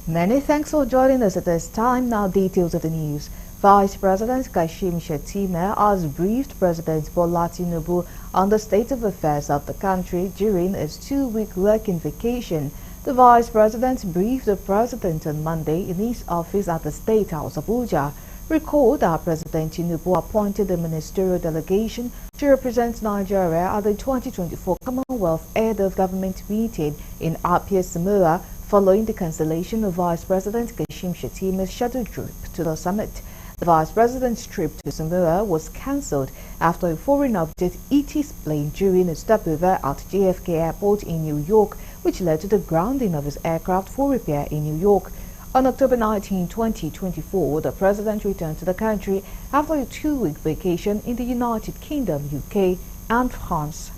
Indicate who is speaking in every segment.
Speaker 1: Many thanks for joining us at this time. Now details of the news. Vice President Kashim Shettima has briefed President Bola Tinubu on the state of affairs of the country during his 2-week working vacation. The Vice President briefed the President on Monday in his office at the State House of Abuja. Recall that President Tinubu appointed a ministerial delegation to represent Nigeria at the 2024 Commonwealth Head of Government meeting in Apia, Samoa, following the cancellation of Vice President Kashim Shettima's scheduled trip to the summit. The Vice President's trip to Samoa was cancelled after a foreign object hit his plane during a stopover at JFK Airport in New York, which led to the grounding of his aircraft for repair in New York. On October 19, 2024, the President returned to the country after a 2-week vacation in the United Kingdom, UK, and France.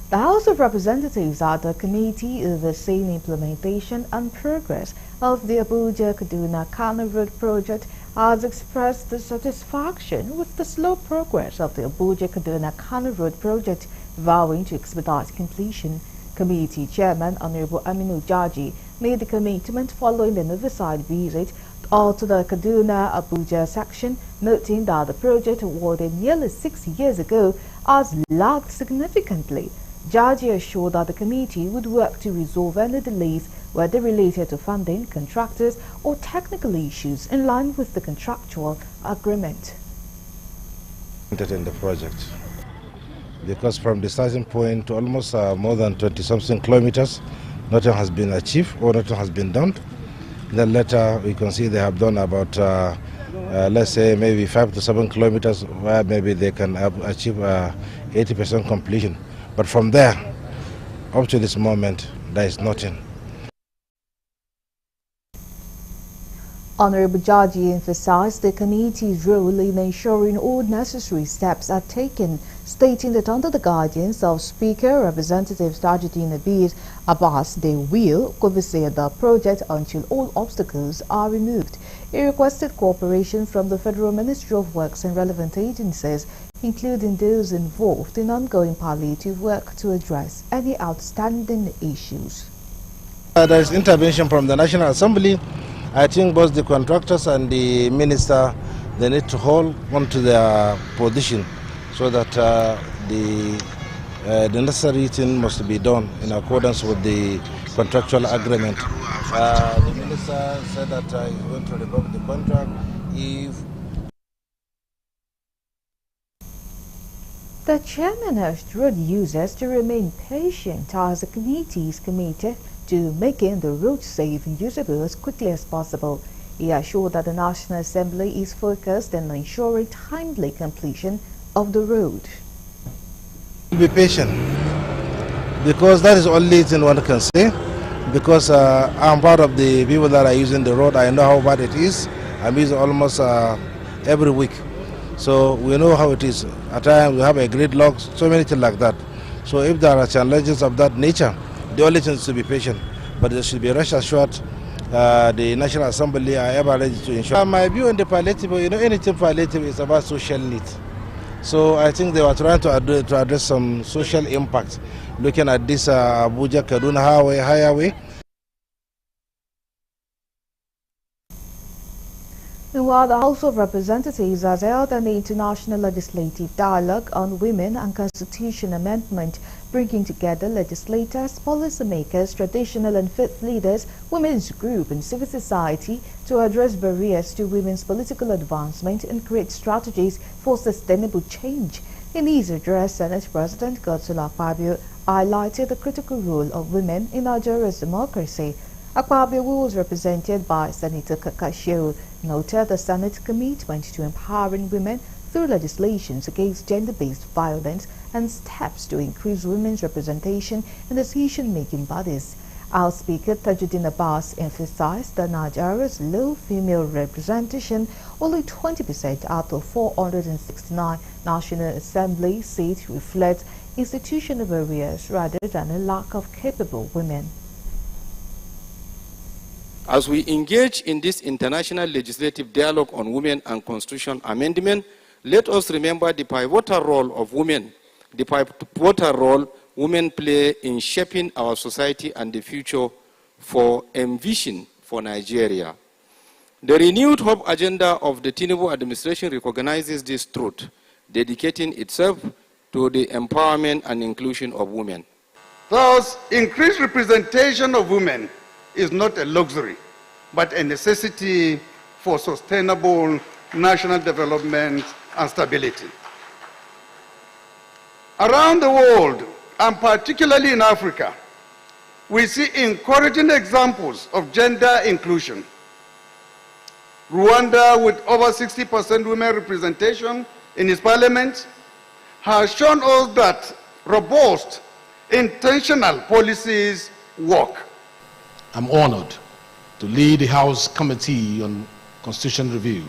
Speaker 1: The House of Representatives at the Committee overseeing implementation and progress of the Abuja-Kaduna-Kano Road project has expressed dissatisfaction with the slow progress of the Abuja-Kaduna-Kano Road project, vowing to expedite completion. Committee Chairman Honorable Aminu Jaji made the commitment following an oversight visit to the Kaduna-Abuja section, noting that the project awarded nearly 6 years ago has lagged significantly. Jaji assured that the committee would work to resolve any delays, whether related to funding, contractors, or technical issues, in line with the contractual agreement.
Speaker 2: In the project, because from the starting point to almost more than 20-something kilometers, nothing has been achieved or nothing has been done. Then later we can see they have done about, let's say, maybe 5 to 7 kilometers where maybe they can achieve 80% completion. But from there, up to this moment, there is nothing.
Speaker 1: Honorable Jaji emphasized the committee's role in ensuring all necessary steps are taken, stating that under the guidance of Speaker Representative Tajuddin Abbas, they will oversee the project until all obstacles are removed. He requested cooperation from the Federal Ministry of Works and relevant agencies, including those involved in ongoing palliative work, to address any outstanding issues.
Speaker 2: There is intervention from the National Assembly. I think both the contractors and the minister, they need to hold on to their position so that the necessary thing must be done in accordance with the contractual agreement. The minister said that he's going to revoke the contract if...
Speaker 1: The chairman urged road users to remain patient as the committee is committed to making the road safe and usable as quickly as possible. He assured that the National Assembly is focused on ensuring timely completion of the road.
Speaker 2: Be patient, because that is the only thing one can say, because I'm part of the people that are using the road. I know how bad it is. I'm using almost every week. So we know how it is. At times we have a gridlock, so many things like that. So if there are challenges of that nature, the only thing is to be patient. But there should be rest assured the National Assembly are ever ready to ensure. My view on the palliative, anything palliative is about social needs. So I think they were trying to address some social impact, looking at this Abuja-Kaduna highway.
Speaker 1: Meanwhile, the House of Representatives has held an international legislative dialogue on women and constitution amendment, bringing together legislators, policymakers, traditional and faith leaders, women's groups, and civil society to address barriers to women's political advancement and create strategies for sustainable change. In his address, Senate President Godswill Akpabio highlighted the critical role of women in Nigeria's democracy. Akpabio, who was represented by Senator Kakashio, noted the Senate's commitment to empowering women through legislations against gender-based violence and steps to increase women's representation in decision-making bodies. House Speaker Tajuddin Abbas emphasized that Nigeria's low female representation, only 20% out of 469 National Assembly seats, reflects institutional barriers rather than a lack of capable women.
Speaker 3: As we engage in this international legislative dialogue on women and constitution amendment, let us remember the pivotal role of women, the pivotal role women play in shaping our society and the future for envision for Nigeria. The renewed hope agenda of the Tinubu administration recognizes this truth, dedicating itself to the empowerment and inclusion of women.
Speaker 4: Thus, increased representation of women is not a luxury, but a necessity for sustainable national development and stability. Around the world, and particularly in Africa, we see encouraging examples of gender inclusion. Rwanda, with over 60% women representation in its parliament, has shown us that robust, intentional policies work.
Speaker 2: I'm honored to lead the House Committee on Constitution Review,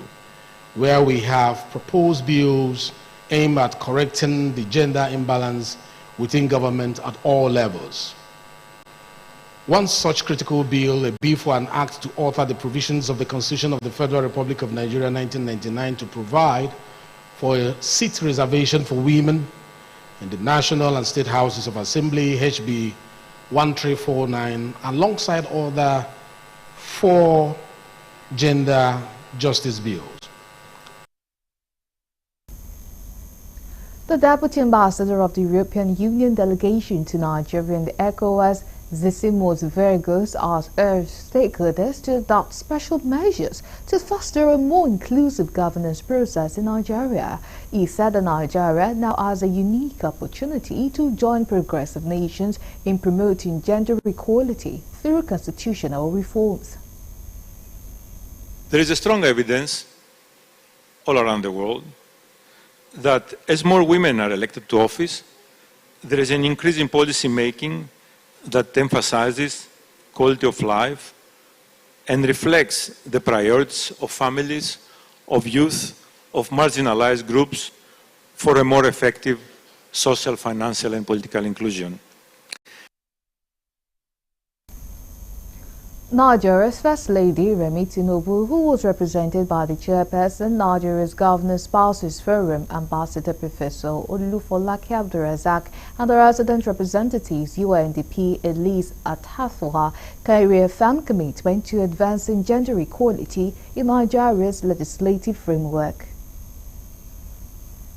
Speaker 2: where we have proposed bills aimed at correcting the gender imbalance within government at all levels. One such critical bill, a bill for an act to alter the provisions of the Constitution of the Federal Republic of Nigeria 1999 to provide for a seat reservation for women in the National and State Houses of Assembly, HB 1349, alongside other 4 gender justice bills.
Speaker 1: The Deputy Ambassador of the European Union delegation to Nigeria and the ECOWAS, Zissimos Vergos, has urged stakeholders to adopt special measures to foster a more inclusive governance process in Nigeria. He said that Nigeria now has a unique opportunity to join progressive nations in promoting gender equality through constitutional reforms.
Speaker 5: There is a strong evidence all around the world that as more women are elected to office, there is an increase in policy making that emphasizes quality of life and reflects the priorities of families, of youth, of marginalized groups for a more effective social, financial and political inclusion.
Speaker 1: Nigeria's First Lady, Remi Tinubu, who was represented by the chairperson, Nigeria's Governor Spouses Forum, Ambassador Professor Olufolake Abdulrazak, and the resident representatives, UNDP Elise Atafola, carry a firm commitment to advancing gender equality in Nigeria's legislative framework.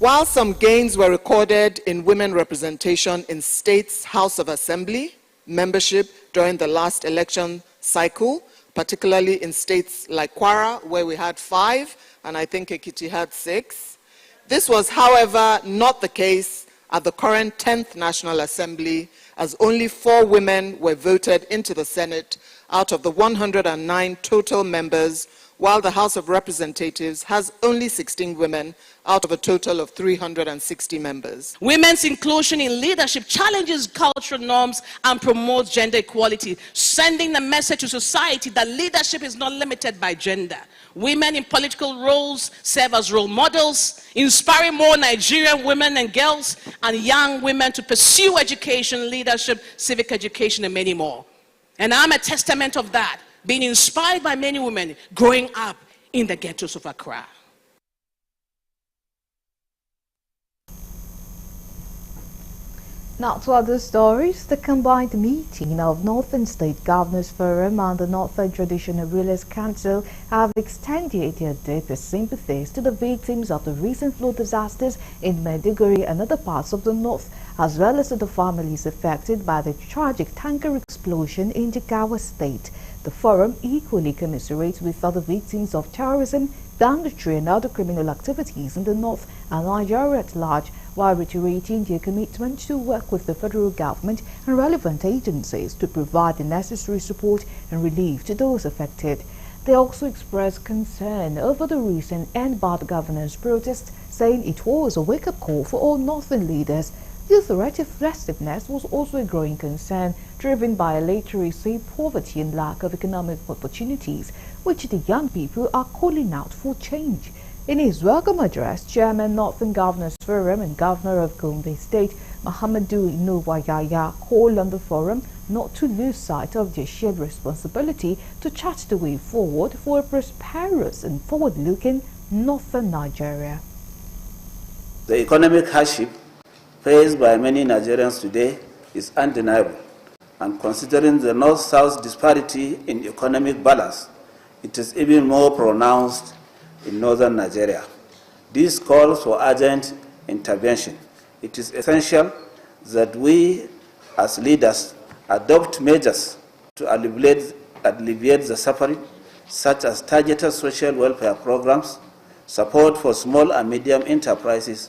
Speaker 6: While some gains were recorded in women representation in states' House of Assembly membership during the last election cycle, particularly in states like Kwara, where we had 5, and I think Ekiti had 6. This was, however, not the case at the current 10th National Assembly, as only 4 women were voted into the Senate out of the 109 total members, while the House of Representatives has only 16 women out of a total of 360 members.
Speaker 7: Women's inclusion in leadership challenges cultural norms and promotes gender equality, sending a message to society that leadership is not limited by gender. Women in political roles serve as role models, inspiring more Nigerian women and girls and young women to pursue education, leadership, civic education, and many more. And I'm a testament of that, being inspired by many women growing up in the ghettos of Accra.
Speaker 1: Now to other stories, the combined meeting of Northern State Governors Forum and the Northern Traditional Rulers Council have extended their deepest sympathies to the victims of the recent flood disasters in Maiduguri and other parts of the north, as well as to the families affected by the tragic tanker explosion in Jigawa State. The forum equally commiserates with other victims of terrorism, banditry and other criminal activities in the north and Nigeria at large, while reiterating their commitment to work with the federal government and relevant agencies to provide the necessary support and relief to those affected. They also expressed concern over the recent End Bad Governance protest, saying it was a wake-up call for all northern leaders. The threat of restiveness was also a growing concern, driven by illiteracy, poverty and lack of economic opportunities, which the young people are calling out for change. In his welcome address, Chairman Northern Governors Forum and Governor of Gombe State, Muhammadu Inuwayaya, called on the forum not to lose sight of their shared responsibility to chart the way forward for a prosperous and forward-looking Northern Nigeria.
Speaker 8: The economic hardship faced by many Nigerians today is undeniable, and considering the North-South disparity in economic balance, it is even more pronounced in northern Nigeria. This calls for urgent intervention. It is essential that we, as leaders, adopt measures to alleviate the suffering, such as targeted social welfare programs, support for small and medium enterprises,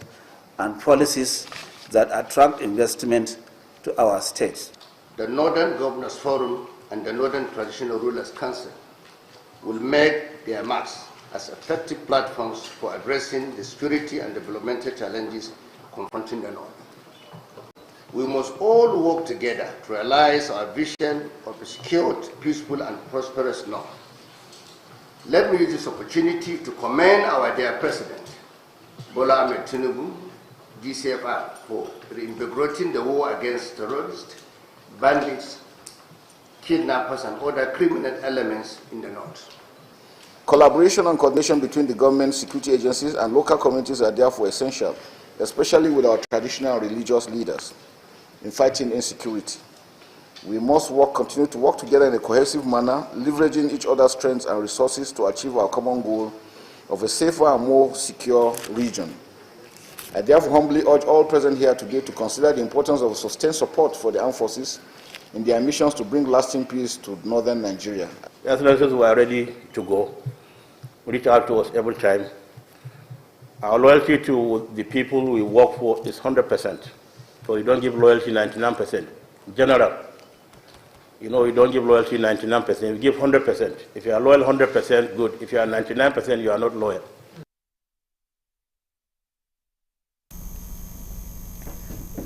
Speaker 8: and policies that attract investment to our states.
Speaker 9: The Northern Governors Forum and the Northern Traditional Rulers Council will make their marks as effective platforms for addressing the security and developmental challenges confronting the North. We must all work together to realize our vision of a secured, peaceful, and prosperous North. Let me use this opportunity to commend our dear President, Bola Ahmed Tinubu, DCFR, for reinvigorating the war against terrorists, bandits, kidnappers, and other criminal elements in the North.
Speaker 10: Collaboration and coordination between the government, security agencies, and local communities are therefore essential, especially with our traditional religious leaders, in fighting insecurity. We must continue to work together in a cohesive manner, leveraging each other's strengths and resources to achieve our common goal of a safer and more secure region. I therefore humbly urge all present here today to consider the importance of sustained support for the armed forces in their missions to bring lasting peace to northern Nigeria.
Speaker 11: The Excellencies were ready to go, reach out to us every time. Our loyalty to the people we work for is 100%. So you don't give loyalty 99%. General, you know, you don't give loyalty 99%, you give 100%. If you are loyal 100%, good. If you are 99%, you are not loyal.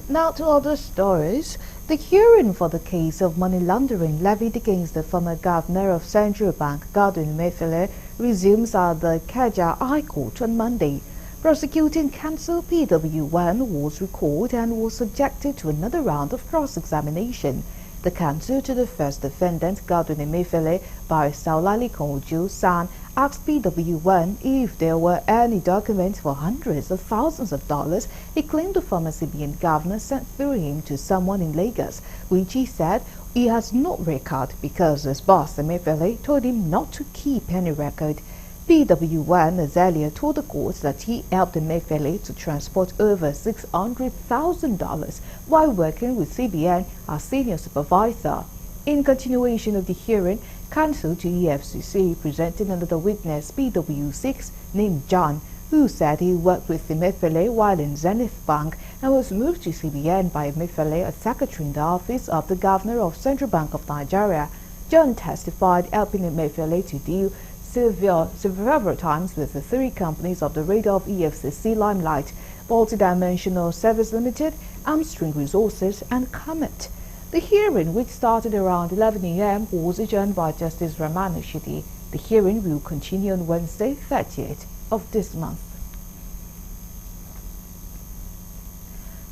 Speaker 1: Now to other stories. The hearing for the case of money laundering levied against the former governor of Central Bank, Godwin Emefiele, resumes at the Ikeja High Court on Monday. Prosecuting counsel PW1 was recalled and was subjected to another round of cross-examination. The counsel to the first defendant, Godwin Emefiele, Barrister Olalekan Ojo-San, asked PW1 if there were any documents for hundreds of thousands of dollars he claimed the former CBN governor sent through him to someone in Lagos, which he said he has no record because his boss Emefiele told him not to keep any record. PW1 has earlier told the court that he helped Emefiele to transport over $600,000 while working with CBN as senior supervisor. In continuation of the hearing, counsel to EFCC presented another witness, PW6, named John, who said he worked with Emefiele while in Zenith Bank and was moved to CBN by Emefiele as secretary in the office of the governor of Central Bank of Nigeria. John testified helping Emefiele to deal several times with the three companies of the radar of EFCC Limelight, Multidimensional Service Limited, Armstrong Resources, and Comet. The hearing, which started around 11 a.m., was adjourned by Justice Rahman Oshidi. The hearing will continue on Wednesday, 30th of this month.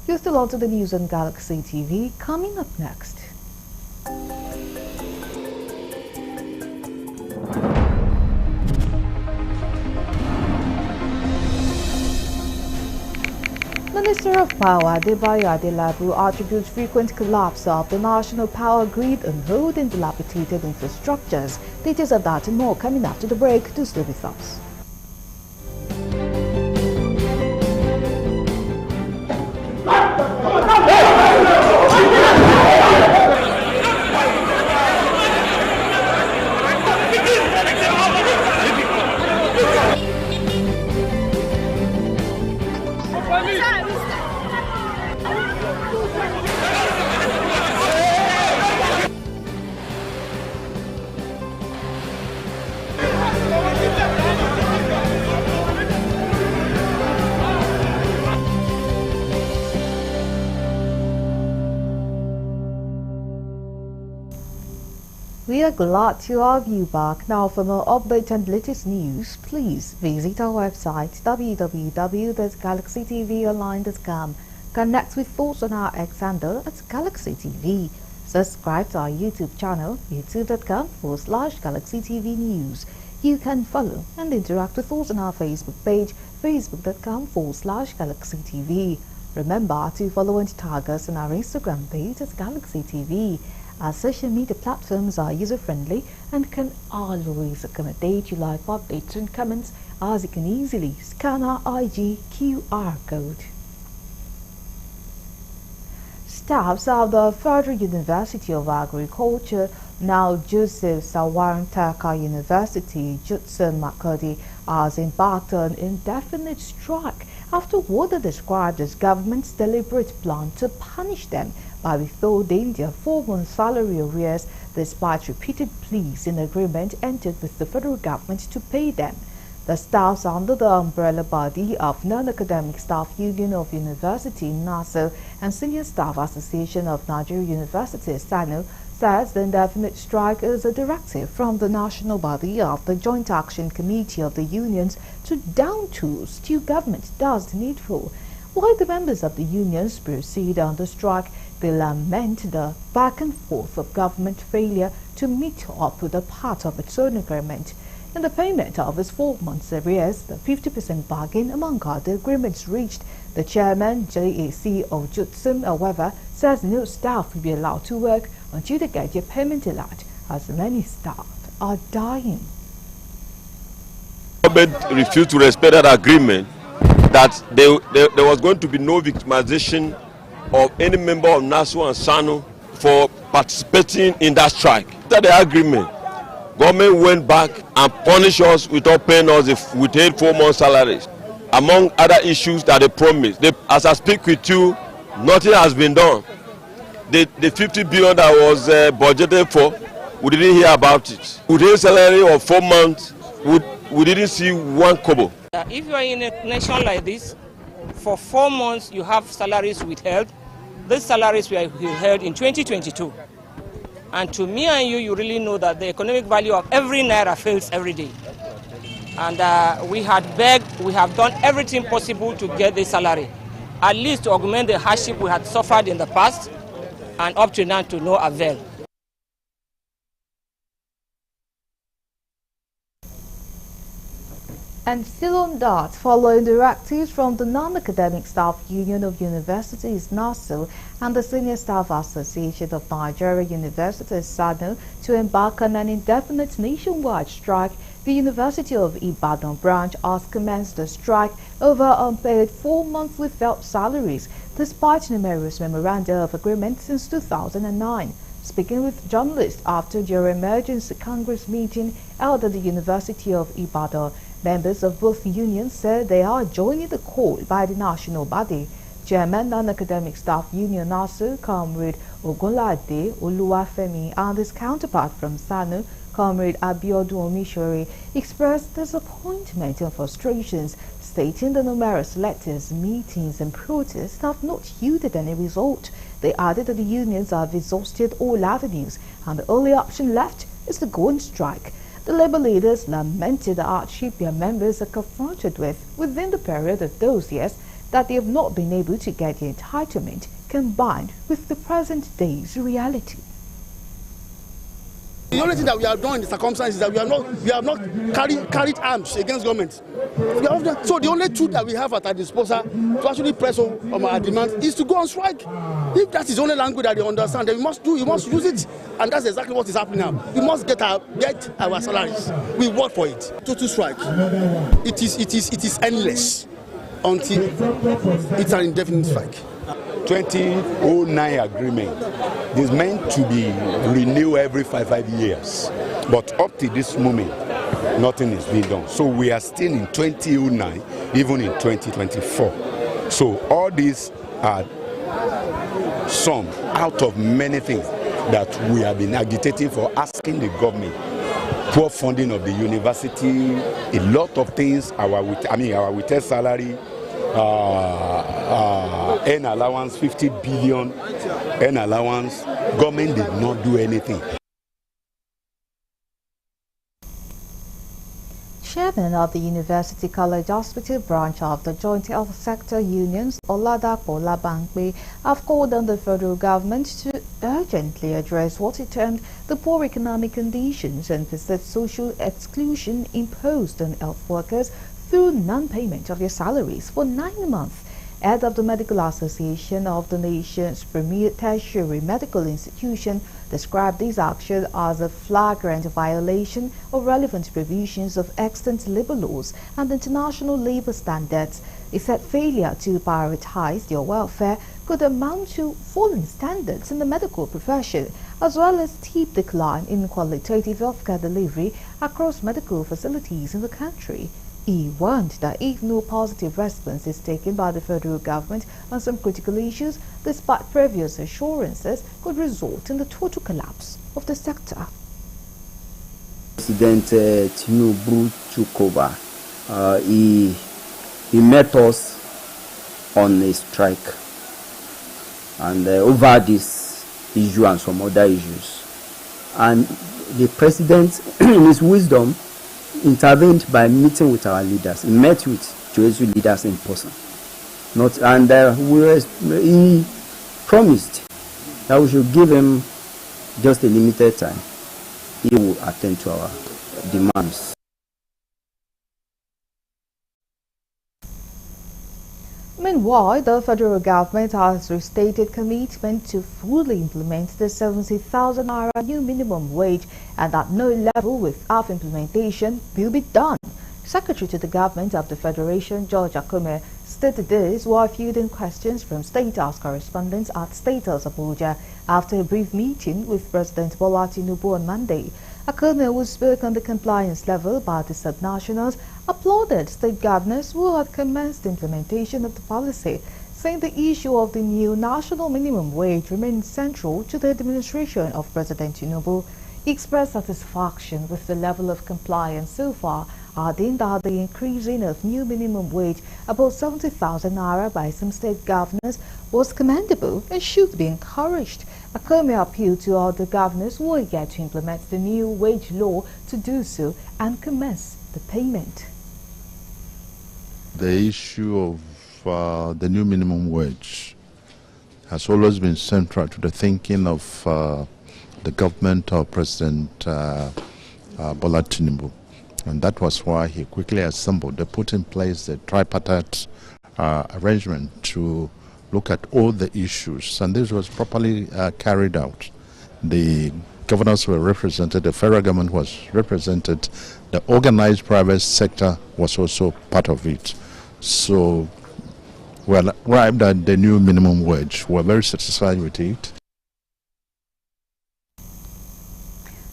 Speaker 1: You're still on to the news on Galaxy TV. Coming up next. Minister of Power Adebayo Adelabu attributes frequent collapse of the national power grid on old and dilapidated infrastructures. Details of that and more coming after the break. Do stay with us. We are glad to have you back. Now, for more updates and latest news, please visit our website www.galaxytvonline.com. Connect with us on our X handle at Galaxy TV. Subscribe to our YouTube channel, youtube.com/Galaxy TV News. You can follow and interact with us on our Facebook page, facebook.com/Galaxy TV. Remember to follow and tag us on our Instagram page at Galaxy TV. Our social media platforms are user-friendly and can always accommodate you live updates and comments, as you can easily scan our IG QR code. Staffs of the Federal University of Agriculture, now Joseph Sawarantaka University, Judson Makodi, has embarked on indefinite strike after what they described as government's deliberate plan to punish them by withholding their 4-month salary arrears despite repeated pleas in agreement entered with the federal government to pay them. The staffs under the umbrella body of Non-Academic Staff Union of University, NASO, and Senior Staff Association of Nigeria University, SANU, says the indefinite strike is a directive from the national body of the Joint Action Committee of the unions to down tools till government does the needful. While the members of the unions proceed on the strike, they lament the back and forth of government failure to meet up with a part of its own agreement. In the payment of its 4 months arrears, the 50% bargain among other agreements reached, the chairman, JAC of Judson, however, says no staff will be allowed to work until they get their payment allowed, as many staff are dying.
Speaker 12: The government refused to respect that agreement, that there was going to be no victimization of any member of NASO and SANU for participating in that strike. After the agreement, government went back and punished us without paying us withheld 4 months salaries, among other issues that they promised. As I speak with you, nothing has been done. The 50 billion that was budgeted for, we didn't hear about it. Withheld salary of 4 months, we didn't see 1 kobo.
Speaker 13: If you are in a nation like this, for 4 months you have salaries withheld. These salaries were withheld in 2022. And to me and you really know that the economic value of every naira fails every day. And we had begged, we have done everything possible to get the salary, at least to augment the hardship we had suffered in the past, and up to now to no avail.
Speaker 1: And still on that, following directives from the Non-Academic Staff Union of Universities, NASO, and the Senior Staff Association of Nigeria Universities, SANU, to embark on an indefinite nationwide strike, the University of Ibadan branch has commenced a strike over unpaid 4 months without salaries, despite numerous memoranda of agreement since 2009. Speaking with journalists after their emergency Congress meeting held at the University of Ibadan, members of both unions said they are joining the call by the national body. Chairman Non-Academic Staff Union NASU, Comrade Ogunlade Oluwafemi, and his counterpart from SANU, Comrade Abiodun Omishori, expressed disappointment and frustrations, stating the numerous letters, meetings and protests have not yielded any result. They added that the unions have exhausted all avenues and the only option left is to go on strike. The Labour leaders lamented the hardship their members are confronted with within the period of those years that they have not been able to get the entitlement combined with the present day's reality.
Speaker 14: The only thing that we have done in the circumstances is that we have not carried arms against government. So the only tool that we have at our disposal to actually press on our demand is to go on strike. If that is the only language that they understand, then we must use it, and that's exactly what is happening now. We must get our salaries. We work for it. Total strike. It is endless until it's an indefinite strike.
Speaker 15: 2009 agreement is meant to be renewed every 5 years, but up to this moment nothing is being done. So we are still in 2009, even in 2024. So all these are some out of many things that we have been agitating for, asking the government. Poor funding of the university, a lot of things, our withheld salary, earn allowance, 50 billion earn allowance. Government did not do anything.
Speaker 1: Chairman of the University College Hospital branch of the Joint Health Sector Unions, Oladapo Labangbe, have called on the federal government to urgently address what he termed the poor economic conditions and persistent social exclusion imposed on health workers through non-payment of their salaries for 9 months. head of the Medical Association of the nation's premier tertiary medical institution, described this action as a flagrant violation of relevant provisions of extant labor laws and international labor standards. He said failure to prioritize their welfare could amount to falling standards in the medical profession, as well as steep decline in qualitative healthcare delivery across medical facilities in the country. He warned that if no positive response is taken by the federal government on some critical issues, despite previous assurances, could result in the total collapse of the sector.
Speaker 16: President Tinubu took over. He met us on a strike, and over this issue and some other issues. And the president, in his wisdom, intervened by meeting with our leaders. He met with Jesuit leaders in person. He promised that we should give him just a limited time. He will attend to our demands.
Speaker 1: Meanwhile, the federal government has restated commitment to fully implement the 70,000 naira new minimum wage, and at no level with half implementation will be done. Secretary to the government of the Federation, George Akome, stated this while fielding questions from State House correspondents at State House Abuja after a brief meeting with President Bola Tinubu on Monday. Akome, who spoke on the compliance level by the subnationals, applauded state governors who had commenced the implementation of the policy, saying the issue of the new national minimum wage remains central to the administration of President Tinubu. He expressed satisfaction with the level of compliance so far, adding that the increasing of new minimum wage above 70,000 naira by some state governors was commendable and should be encouraged. Akome appealed to all the governors who are yet to implement the new wage law to do so and commence the payment.
Speaker 17: The issue of the new minimum wage has always been central to the thinking of the government of President Bola Tinubu. And that was why he quickly assembled, they put in place the tripartite arrangement to look at all the issues, and this was properly carried out. The governors were represented, the federal government was represented, the organized private sector was also part of it. So we arrived at the new minimum wage. We're very satisfied with it.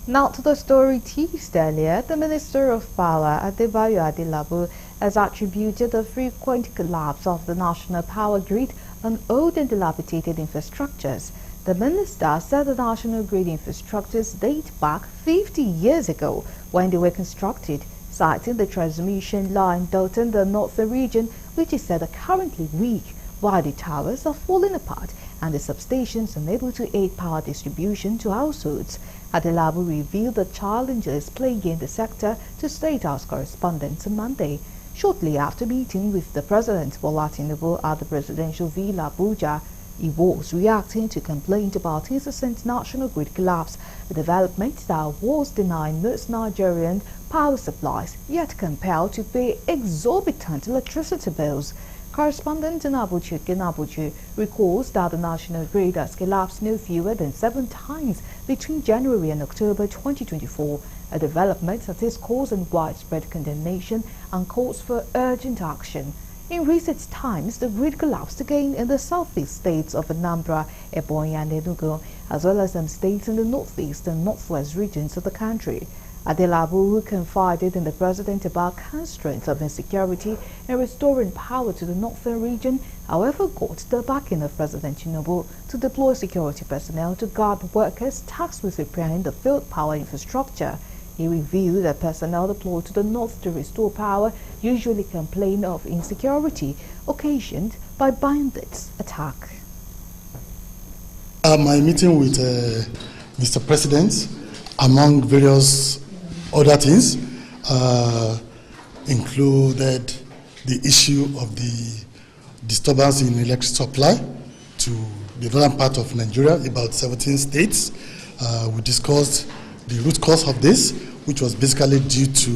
Speaker 1: Now to the story teased earlier, the Minister of Power, Adebayo Adelabu, has attributed the frequent collapse of the national power grid on old and dilapidated infrastructures. The minister said the national grid infrastructures date back 50 years ago when they were constructed, citing the transmission line dotting the northern region, which is said are currently weak, while the towers are falling apart and the substations unable to aid power distribution to households. Adelabu revealed the challenges plaguing the sector to State House correspondents on Monday. Shortly after meeting with the President Bola Tinubu at the Presidential Villa Abuja, he was reacting to complaints about incessant national grid collapse, a development that was denying most Nigerian power supplies, yet compelled to pay exorbitant electricity bills. Correspondent in Abuja recalls that the national grid has collapsed no fewer than 7 times between January and October 2024, a development that is causing widespread condemnation and calls for urgent action. In recent times, the grid collapsed again in the southeast states of Anambra, Ebonyi and Enugu, as well as some states in the northeast and northwest regions of the country. Adelabu, who confided in the president about constraints of insecurity and restoring power to the northern region, however, got the backing of President Tinubu to deploy security personnel to guard workers tasked with repairing the failed power infrastructure. He revealed that personnel deployed to the north to restore power usually complain of insecurity occasioned by bandits' attack.
Speaker 14: My meeting with Mr. President, among various other things, included the issue of the disturbance in electric supply to the northern part of Nigeria, about 17 states. We discussed the root cause of this, which was basically due to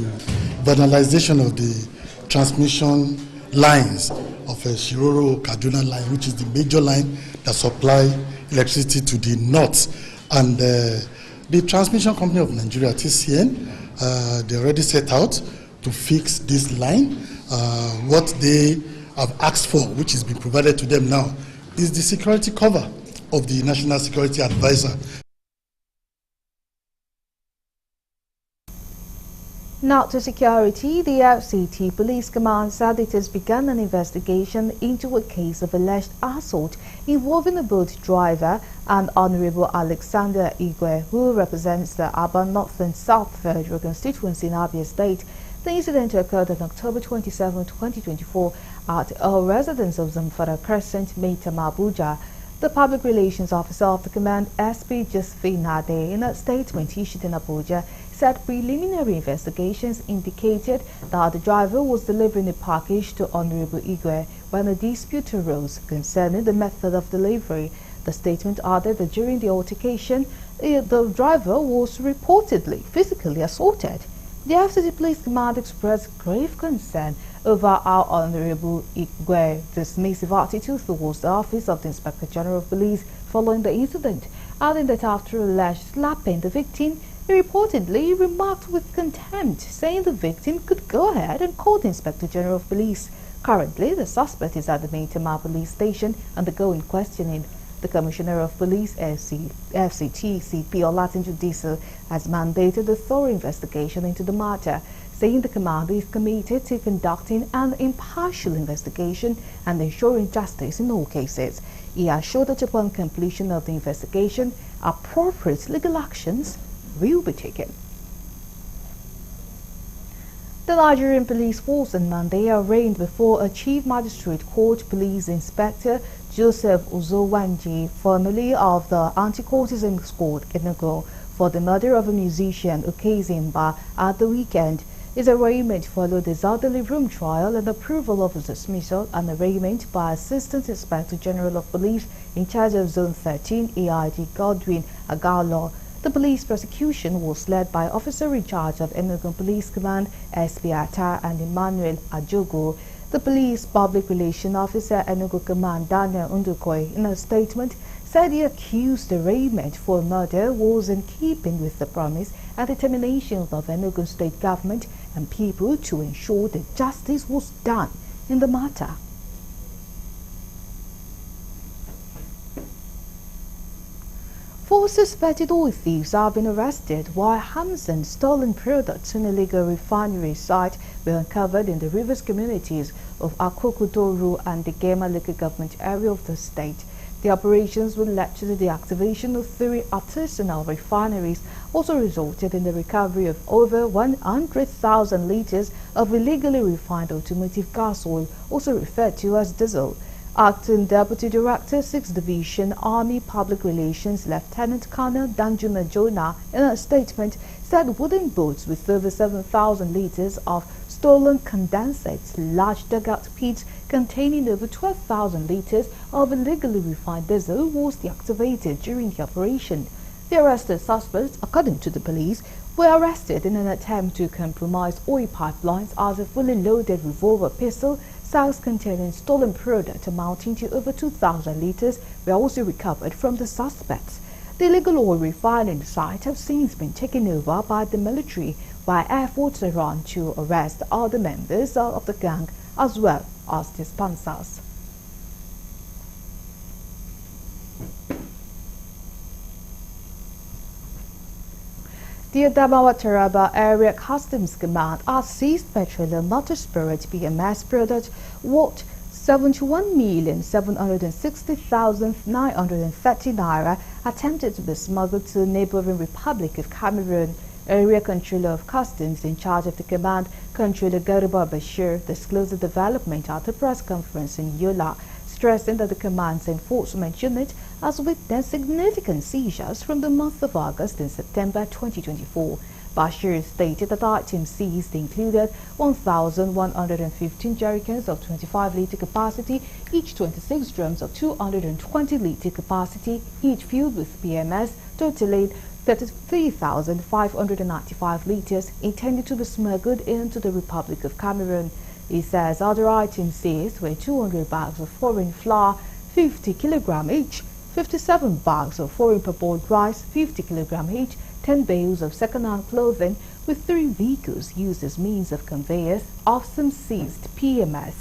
Speaker 14: vandalization of the transmission lines of a Shiroro-Kaduna line, which is the major line that supplies electricity to the north. And the Transmission Company of Nigeria, TCN, they already set out to fix this line. What they have asked for, which has been provided to them now, is the security cover of the National Security Advisor.
Speaker 1: Now to security, the FCT Police Command said it has begun an investigation into a case of alleged assault involving a boat driver and Honorable Alexander Igwe, who represents the Aba North and South Federal Constituency in Abia State. The incident occurred on October 27, 2024 at a residence of Zamfara Crescent, Maitama, Abuja. The Public Relations Officer of the Command, SP Josephine Nade, in a statement issued in Abuja, said preliminary investigations indicated that the driver was delivering a package to Honorable Igwe when a dispute arose concerning the method of delivery. The statement added that during the altercation, the driver was reportedly physically assaulted. The FCT Police Command expressed grave concern over how Honorable Igwe dismissive attitude towards the office of the Inspector General of Police following the incident, adding that after alleged slapping the victim, he reportedly remarked with contempt, saying the victim could go ahead and call the Inspector General of Police. Currently, the suspect is at the Maitama Police Station undergoing questioning. The Commissioner of Police, FCT, CP Olatunji Diso, has mandated a thorough investigation into the matter, saying the commander is committed to conducting an impartial investigation and ensuring justice in all cases. He assured that upon completion of the investigation, appropriate legal actions will be taken. The Nigerian Police Force on Monday arraigned before a Chief Magistrate Court Police Inspector Joseph Uzowanji, formerly of the Anti-Courtesan Squad, Enugu, for the murder of a musician, Ukezimba, at the weekend. His arraignment followed a disorderly room trial and approval of his dismissal and arraignment by Assistant Inspector General of Police in charge of Zone 13, AIG Godwin Agalo. The police prosecution was led by Officer in charge of Enugu Police Command, SP Atta, and Emmanuel Ajogo. The police public relations officer Enugu Command, Daniel Undukoi, in a statement, said the accused arraignment for murder was in keeping with the promise and determination of Enugu state government and people to ensure that justice was done in the matter. Four suspected oil thieves have been arrested while arms and stolen products in illegal refinery site were uncovered in the rivers communities of Akokotoru and the Gema local government area of the state. The operations would led to the deactivation of 3 artisanal refineries, also resulted in the recovery of over 100,000 liters of illegally refined automotive gas oil, also referred to as diesel. Acting Deputy Director, 6th Division Army Public Relations Lieutenant Colonel Danjuma Jonah, in a statement, said wooden boats with over 7,000 liters of stolen condensates, large dugout pits containing over 12,000 liters of illegally refined diesel was deactivated during the operation. The arrested suspects, according to the police, were arrested in an attempt to compromise oil pipelines as a fully loaded revolver pistol, sacks containing stolen product amounting to over 2,000 liters were also recovered from the suspects. The illegal oil refining site have since been taken over by the military, while efforts are on to arrest other members of the gang as well as the sponsors. The Adamawa Taraba Area Customs Command has seized petroleum multi-spirit BMS product worth 71,760,930 naira attempted to be smuggled to the neighboring Republic of Cameroon. Area Controller of Customs in charge of the command, Controller Garba Bashir, disclosed the development at a press conference in Yola, stressing that the command's enforcement unit has witnessed significant seizures from the month of August and September 2024. Bashir stated that items seized included 1,115 jerrycans of 25-liter capacity, each 26 drums of 220-liter capacity, each filled with PMS, totaling 33,595 liters, intended to be smuggled into the Republic of Cameroon. He says other items seized were 200 bags of foreign flour, 50 kg each, 57 bags of foreign parboiled rice, 50 kg each, 10 bales of second-hand clothing, with 3 vehicles used as means of conveyance of some seized PMS.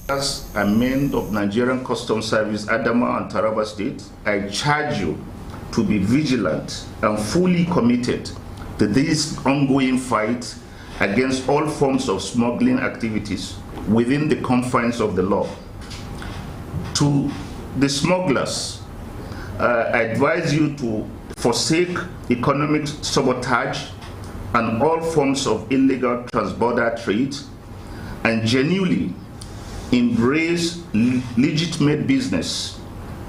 Speaker 18: As a man of Nigerian Customs Service, Adama and Taraba State, I charge you to be vigilant and fully committed to this ongoing fight against all forms of smuggling activities within the confines of the law. To the smugglers, I advise you to forsake economic sabotage and all forms of illegal transborder trade and genuinely embrace legitimate business,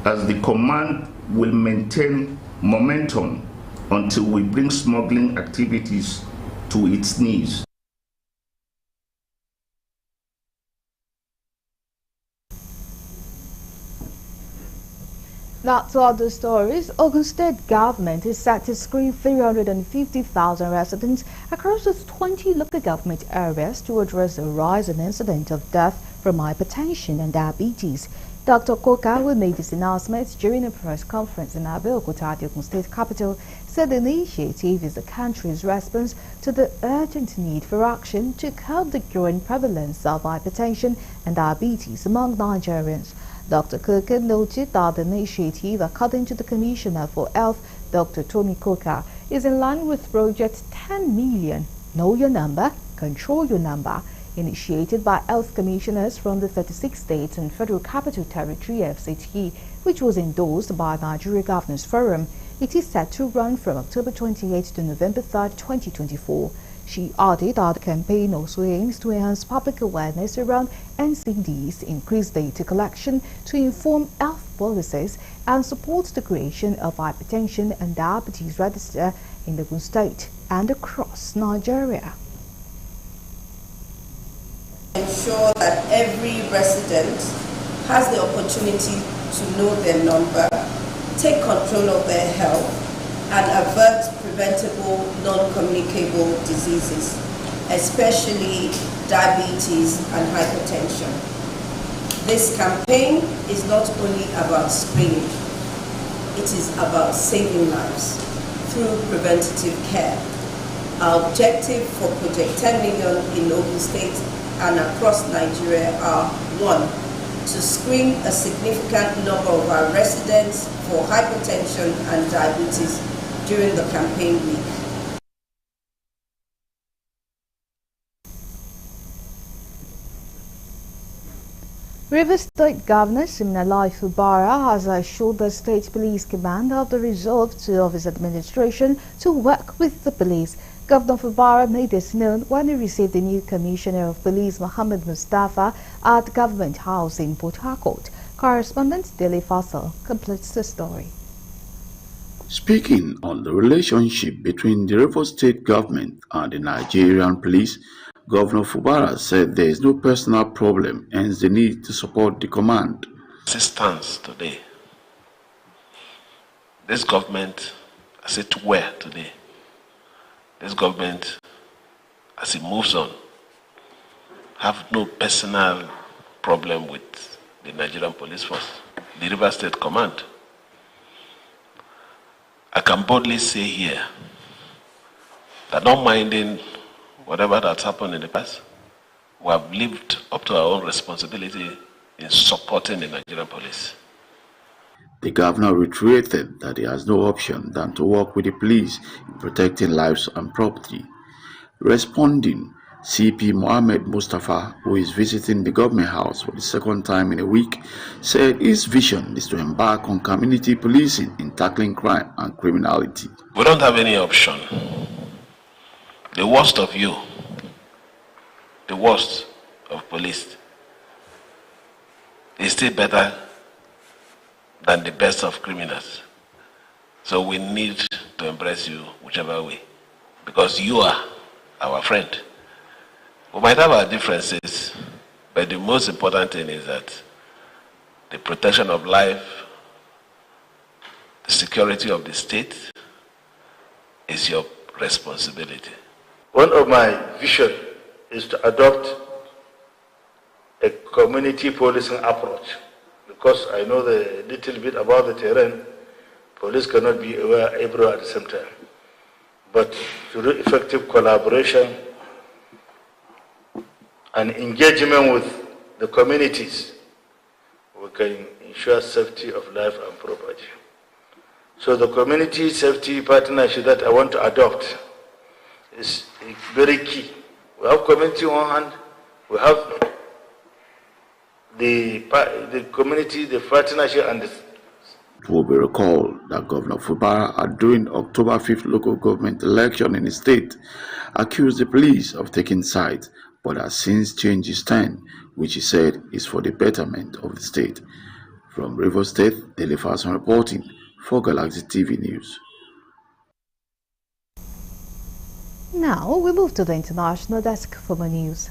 Speaker 18: as the command will maintain momentum until we bring smuggling activities to its knees.
Speaker 1: Now to other stories, Ogun State government is set to screen 350,000 residents across its 20 local government areas to address the rise in incidence of death from hypertension and diabetes. Dr. Koka, who made this announcement during a press conference in Abeokuta, the Ogun State capital, said the initiative is the country's response to the urgent need for action to curb the growing prevalence of hypertension and diabetes among Nigerians. Dr. Koka noted that the initiative, according to the Commissioner for Health, Dr. Tony Koka, is in line with Project 10 Million, Know Your Number, Control Your Number, initiated by health commissioners from the 36 states and Federal Capital Territory (FCT), which was endorsed by Nigeria Governors Forum. It is set to run from October 28 to November 3, 2024. She added that the campaign also aims to enhance public awareness around NCDs, increase data collection to inform health policies, and support the creation of hypertension and diabetes register in the Ogun State and across Nigeria.
Speaker 19: Ensure that every resident has the opportunity to know their number, take control of their health, and avert preventable non-communicable diseases, especially diabetes and hypertension. This campaign is not only about screening, it is about saving lives through preventative care. Our objective for Project 10 Million in Ogun State and across Nigeria are: 1, to screen a significant number of our residents for hypertension and diabetes during the campaign week.
Speaker 1: Rivers State Governor Siminalayi Fubara has assured the State Police Command of the resolve of his administration to work with the police. Governor Fubara made this known when he received the new Commissioner of Police, Mohammed Mustafa, at Government House in Port Harcourt. Correspondent Dele Fassel completes the story.
Speaker 20: Speaking on the relationship between the Rivers State government and the Nigerian police, Governor Fubara said there is no personal problem, hence the need to support the command.
Speaker 21: As it stands today, this government, as it were today, this government, as it moves on, have no personal problem with the Nigerian police force, the Rivers State Command. I can boldly say here that, not minding whatever that's happened in the past, we have lived up to our own responsibility in supporting the Nigerian police.
Speaker 20: The governor reiterated that he has no option than to work with the police in protecting lives and property. Responding, CP Mohammed Mustafa, who is visiting the government house for the second time in a week, said his vision is to embark on community policing in tackling crime and criminality.
Speaker 21: We don't have any option. The worst of you, the worst of police, is still better than the best of criminals. So we need to embrace you whichever way, because you are our friend. We might have our differences, but the most important thing is that the protection of life, the security of the state is your responsibility.
Speaker 22: One of my visions
Speaker 3: is to adopt a community policing approach, because I know the little bit about the terrain. Police cannot be aware everywhere at the same time. But through effective collaboration and engagement with the communities, we can ensure safety of life and property. So the community safety partnership that I want to adopt is very key. We have community on hand, we have the community, the partnership, and the...
Speaker 20: It will be recalled that Governor Fubara, during October 5th local government election in the state, accused the police of taking sides, but has since changed his stand, which he said is for the betterment of the state. From Rivers State, Daily Fason reporting for Galaxy TV News.
Speaker 1: Now we move to the international desk for more news.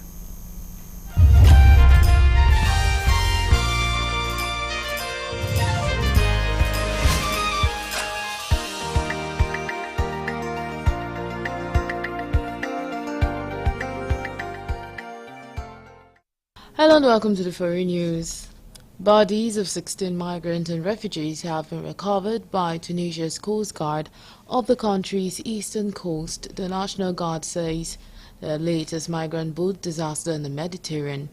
Speaker 22: Hello and welcome to the Foreign News. Bodies of 16 migrants and refugees have been recovered by Tunisia's Coast Guard of the country's eastern coast, the National Guard says, the latest migrant boat disaster in the Mediterranean.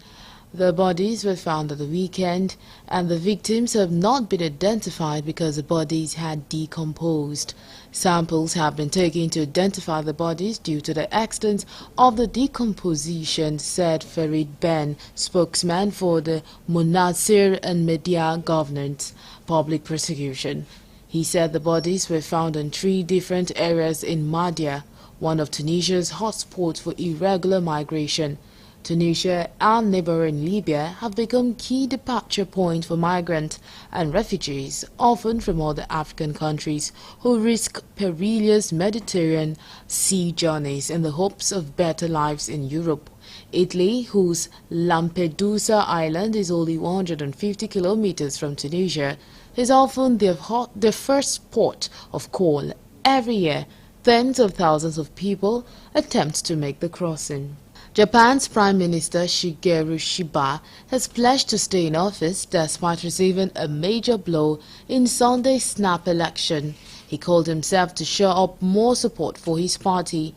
Speaker 22: The bodies were found at the weekend, and the victims have not been identified because the bodies had decomposed. Samples have been taken to identify the bodies due to the extent of the decomposition, said Farid Ben, spokesman for the Munasir and Media Governance Public Prosecution. He said the bodies were found in 3 different areas in Mahdia, one of Tunisia's hotspots for irregular migration. Tunisia and neighboring Libya have become key departure points for migrants and refugees, often from other African countries, who risk perilous Mediterranean sea journeys in the hopes of better lives in Europe. Italy, whose Lampedusa island is only 150 kilometers from Tunisia, is often their first port of call. Every year, tens of thousands of people attempt to make the crossing. Japan's Prime Minister Shigeru Shiba has pledged to stay in office despite receiving a major blow in Sunday's snap election. He called himself to show up more support for his party.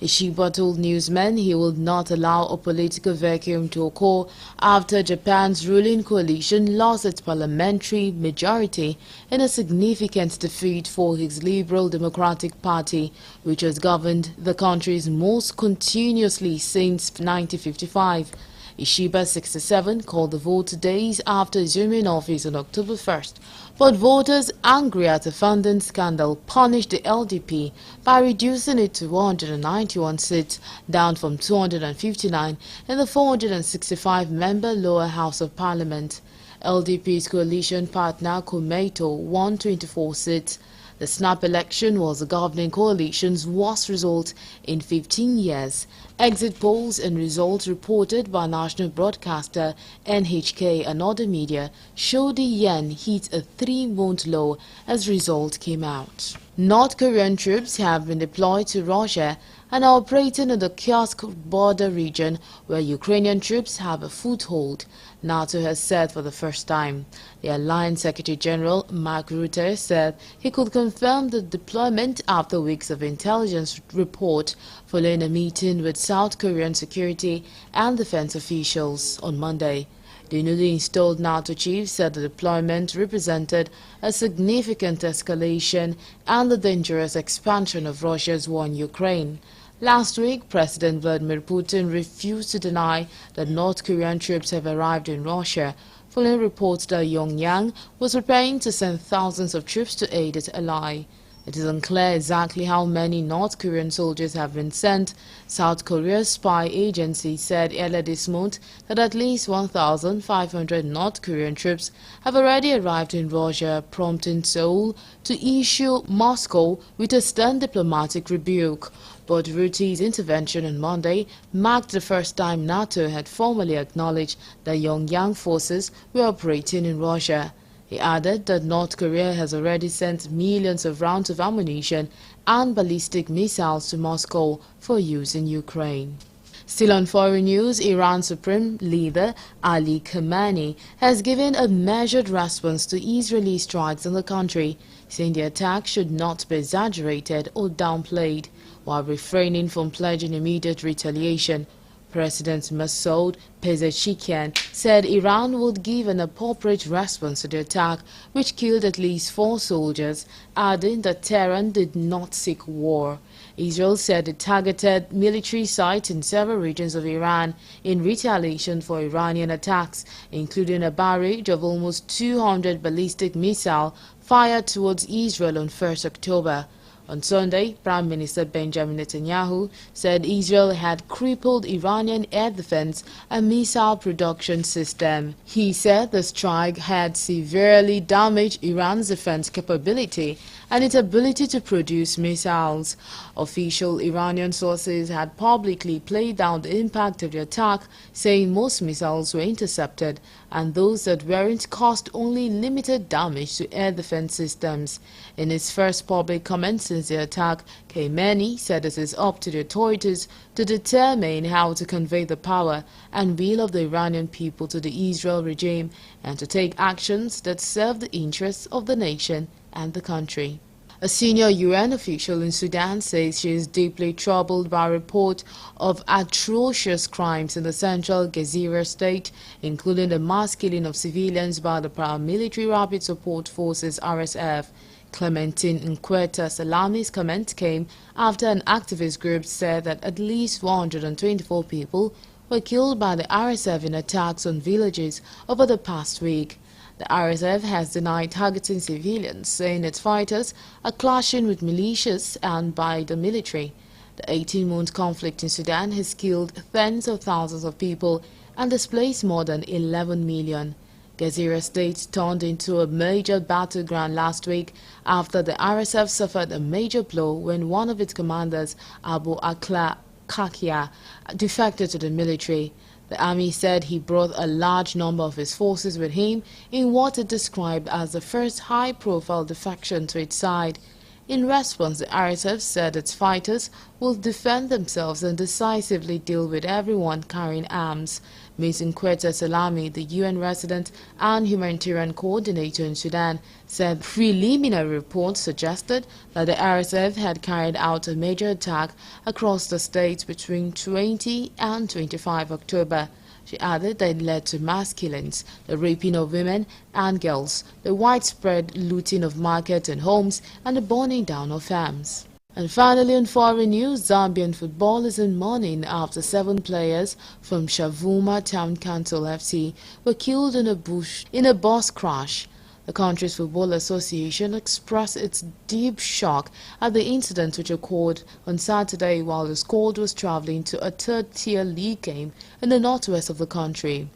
Speaker 22: Ishiba told newsmen he will not allow a political vacuum to occur after Japan's ruling coalition lost its parliamentary majority in a significant defeat for his Liberal Democratic Party, which has governed the country most continuously since 1955. Ishiba, 67, called the vote days after assuming office on October 1st, but voters angry at the funding scandal punished the LDP by reducing it to 191 seats, down from 259 in the 465-member lower house of parliament. LDP's coalition partner Komeito won 24 seats. The snap election was the governing coalition's worst result in 15 years. Exit polls and results reported by national broadcaster NHK and other media showed the yen hit a 3-month low as result came out. North Korean troops have been deployed to Russia and are operating in the Kursk border region where Ukrainian troops have a foothold, NATO has said for the first time. The Alliance Secretary General Mark Rutte said he could confirm the deployment after weeks of intelligence report following a meeting with South Korean security and defense officials on Monday. The newly installed NATO chief said the deployment represented a significant escalation and the dangerous expansion of Russia's war in Ukraine. Last week, President Vladimir Putin refused to deny that North Korean troops have arrived in Russia, following reports that Pyongyang was preparing to send thousands of troops to aid its ally. It is unclear exactly how many North Korean soldiers have been sent. South Korea's spy agency said earlier this month that at least 1,500 North Korean troops have already arrived in Russia, prompting Seoul to issue Moscow with a stern diplomatic rebuke. But Rutte's intervention on Monday marked the first time NATO had formally acknowledged that Pyongyang forces were operating in Russia. He added that North Korea has already sent millions of rounds of ammunition and ballistic missiles to Moscow for use in Ukraine. Still on foreign news, Iran's Supreme Leader Ali Khamenei has given a measured response to Israeli strikes in the country, saying the attack should not be exaggerated or downplayed, while refraining from pledging immediate retaliation. President Masoud Pezeshkian said Iran would give an appropriate response to the attack, which killed at least 4 soldiers, adding that Tehran did not seek war. Israel said it targeted military sites in several regions of Iran in retaliation for Iranian attacks, including a barrage of almost 200 ballistic missiles fired towards Israel on 1 October. On Sunday, Prime Minister Benjamin Netanyahu said Israel had crippled Iranian air defense and missile production system. He said the strike had severely damaged Iran's defense capability and its ability to produce missiles. Official Iranian sources had publicly played down the impact of the attack, saying most missiles were intercepted and those that weren't caused only limited damage to air defense systems. In his first public comment since the attack, Khamenei said it is up to the authorities to determine how to convey the power and will of the Iranian people to the Israel regime and to take actions that serve the interests of the nation and the country. A senior UN official in Sudan says she is deeply troubled by reports of atrocious crimes in the central Gezira state, including the mass killing of civilians by the paramilitary Rapid Support Forces RSF. Clementine Nkweta Salami's comment came after an activist group said that at least 124 people were killed by the RSF in attacks on villages over the past week. The RSF has denied targeting civilians, saying its fighters are clashing with militias and by the military. The 18-month conflict in Sudan has killed tens of thousands of people and displaced more than 11 million. Gezira State turned into a major battleground last week after the RSF suffered a major blow when one of its commanders, Abu Akla Kakia, defected to the military. The army said he brought a large number of his forces with him in what it described as the first high-profile defection to its side. In response, the RSF said its fighters will defend themselves and decisively deal with everyone carrying arms. Ms. Nkweta Salami, the UN resident and humanitarian coordinator in Sudan, said preliminary reports suggested that the RSF had carried out a major attack across the state between 20 and 25 October. She added that it led to mass killings, the raping of women and girls, the widespread looting of markets and homes, and the burning down of farms. And finally, in foreign news, Zambian football is in mourning after 7 players from Shavuma Town Council FC were killed in a bus crash. The country's Football Association expressed its deep shock at the incident, which occurred on Saturday while the squad was traveling to a third-tier league game in the northwest of the country.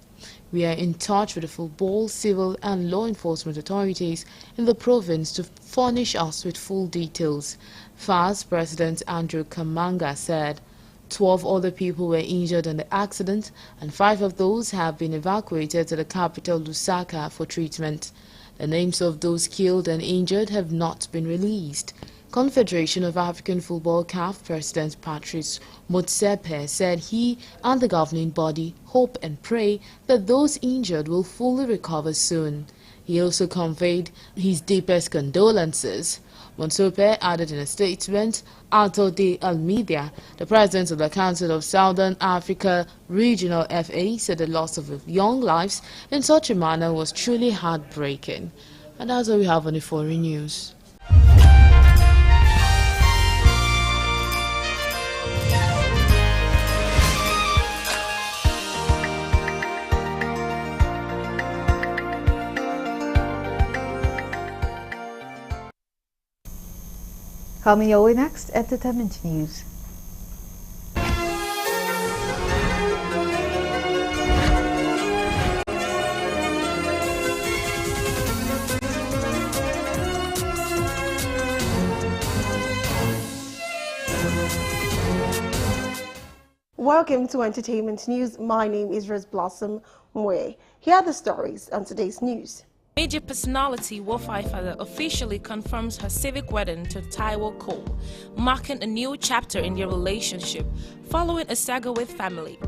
Speaker 22: We are in touch with the football, civil and law enforcement authorities in the province to furnish us with full details. FAS President Andrew Kamanga said 12 other people were injured in the accident and 5 of those have been evacuated to the capital Lusaka for treatment. The names of those killed and injured have not been released. Confederation of African Football CAF President Patrice Motsepe said he and the governing body hope and pray that those injured will fully recover soon. He also conveyed his deepest condolences. Motsepe added in a statement, Alto de Almeida, the president of the Council of Southern Africa Regional FA, said the loss of young lives in such a manner was truly heartbreaking. And that's all we have on the foreign news.
Speaker 1: Coming your way next, entertainment news.
Speaker 2: Welcome to Entertainment News. My name is Rose Blossom Mwe. Here are the stories on today's news.
Speaker 4: Media personality Wofai Father officially confirms her civic wedding to Taiwo Cole, marking a new chapter in their relationship following a saga with family.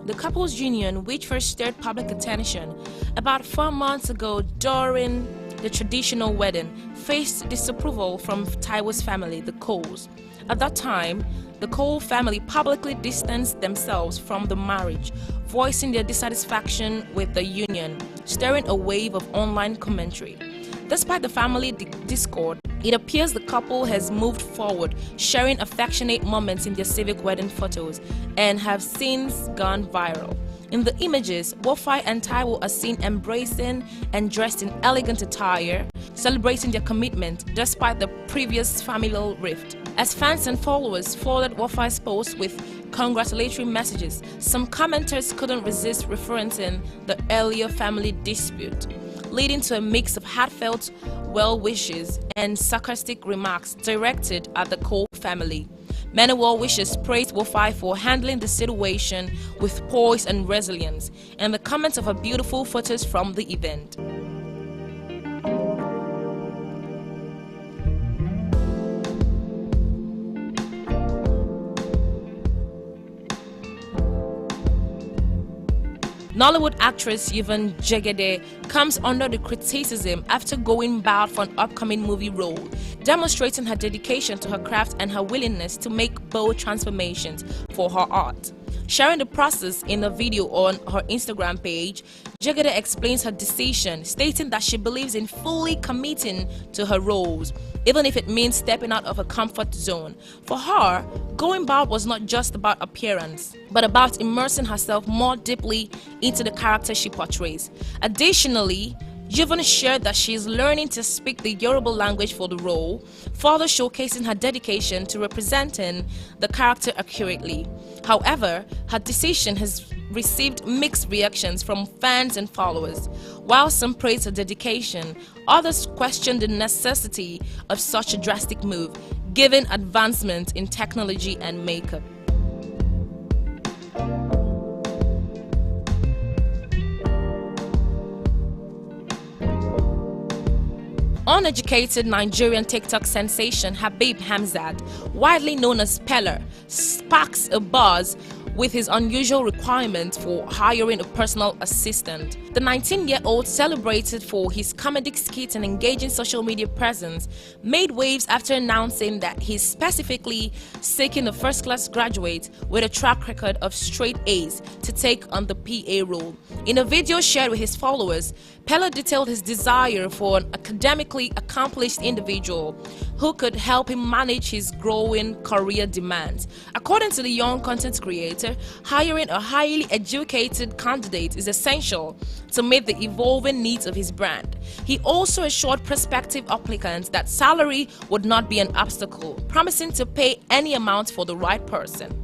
Speaker 4: The couple's union, which first stirred public attention about 4 months ago during the traditional wedding, faced disapproval from Taiwo's family, the Coles. At that time, the Cole family publicly distanced themselves from the marriage, voicing their dissatisfaction with the union, stirring a wave of online commentary. Despite the family discord, it appears the couple has moved forward, sharing affectionate moments in their civic wedding photos, and have since gone viral. In the images, Wofai and Taiwo are seen embracing and dressed in elegant attire, celebrating their commitment despite the previous familial rift. As fans and followers followed Wofai's post with congratulatory messages, some commenters couldn't resist referencing the earlier family dispute, leading to a mix of heartfelt well wishes and sarcastic remarks directed at the Cole family. Many well-wishers praised Wofai for handling the situation with poise and resilience, and the comments of her beautiful photos from the event. Nollywood actress Yvonne Jegede comes under the criticism after going bald for an upcoming movie role, demonstrating her dedication to her craft and her willingness to make bold transformations for her art. Sharing the process in a video on her Instagram page, Jegede explains her decision, stating that she believes in fully committing to her roles, even if it means stepping out of her comfort zone. For her, going bald was not just about appearance, but about immersing herself more deeply into the character she portrays. Additionally, Yvonne shared that she is learning to speak the Yoruba language for the role, further showcasing her dedication to representing the character accurately. However, her decision has received mixed reactions from fans and followers. While some praised her dedication, others questioned the necessity of such a drastic move, given advancement in technology and makeup. Uneducated Nigerian TikTok sensation Habib Hamzat, widely known as Peller, sparks a buzz with his unusual requirement for hiring a personal assistant. The 19-year-old, celebrated for his comedic skits and engaging social media presence, made waves after announcing that he's specifically seeking a first-class graduate with a track record of straight A's to take on the PA role. In a video shared with his followers, Peller detailed his desire for an academically accomplished individual who could help him manage his growing career demands. According to the young content creator, hiring a highly educated candidate is essential to meet the evolving needs of his brand. He also assured prospective applicants that salary would not be an obstacle, promising to pay any amount for the right person.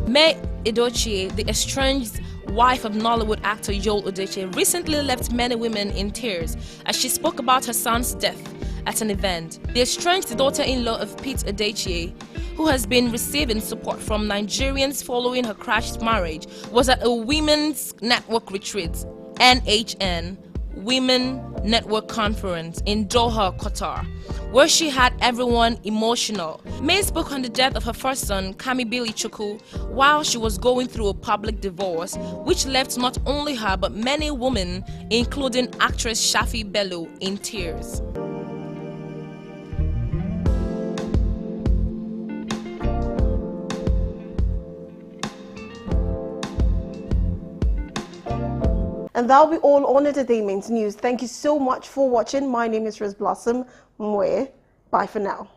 Speaker 4: May Edochie, the estranged wife of Nollywood actor Joel Edochie, recently left many women in tears as she spoke about her son's death at an event. The estranged daughter-in-law of Pete Edochie, who has been receiving support from Nigerians following her crashed marriage, was at a Women's Network Retreat, NHN Women Network Conference in Doha, Qatar, where she had everyone emotional. May spoke on the death of her first son, Kami Billy Chukwu, while she was going through a public divorce, which left not only her but many women, including actress Shafi Bello, in tears.
Speaker 2: And that'll be all on Entertainment News. Thank you so much for watching. My name is Rose Blossom Mwe. Bye for now.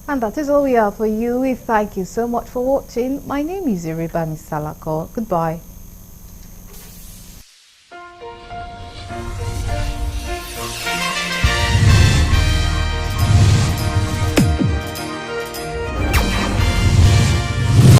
Speaker 1: And that is all we have for you. We thank you so much for watching. My name is Iribami Salako. Goodbye.